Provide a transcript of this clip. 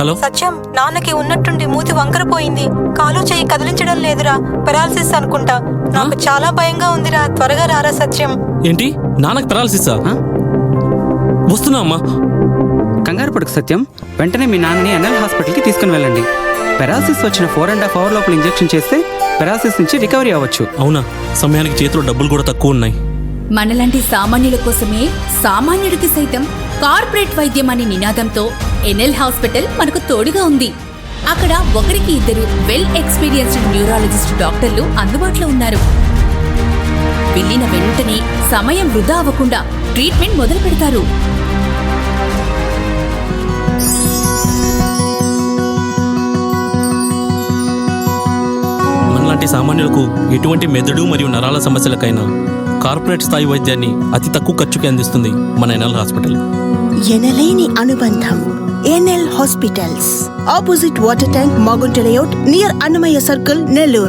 Hello సత్యం, నాన్నకి ఉన్నట్టుండి మూతి వంకరపోయింది. కాలు చెయ్యి కదిలించడం లేదురా. పెరాలసిస్ అనుకుంటా. నాకు చాలా భయంగా ఉందిరా. త్వరగా రారా సత్యం. ఏంటి, నాన్నకి పెరాలసిసా? వస్తున్నా అమ్మా. కంగారు పడుకు సత్యం. వెంటనే మీ నాన్నని ఎన్ఎల్ హాస్పిటల్కి తీసుకుని వెళ్ళండి. పెరాలసిస్ వచ్చిన 4.5 hours లోపల ఇంజెక్షన్ చేస్తే పెరాలసిస్ నుంచి రికవరీ అవ్వచ్చు. అవునా? సమయానికి చేతిలో డబ్బులు కూడా తక్కువ ఉన్నాయి. మనలాంటి సామాన్యుల కోసమే సామాన్యుడికి సైతం కార్పొరేట్ వైద్యం అనే నినాదంతో ఎన్ఎల్ హాస్పిటల్ మనకు తోడుగా ఉంది. అక్కడ 1-2 వెల్ ఎక్స్పీరియన్స్డ్ న్యూరాలజిస్ట్ డాక్టర్లు అందుబాటులో ఉన్నారు. వెళ్ళిన వెంటనే సమయం వృధా అవ్వకుండా ట్రీట్మెంట్ మొదలు పెడతారు. మనలాంటి సామాన్యులకు ఎటువంటి మెదడు మరియు నరాల సమస్యలకైనా కార్పొరేట్ స్థాయి వైద్యాన్ని అతి తక్కువ ఖర్చుకి అందిస్తుంది మన ఎన్ఎల్ హాస్పిటల్. ఎనలేని అనుబంధం. NL hospitals, opposite water tank, Magunta layout, near Annamayya circle, Nellore.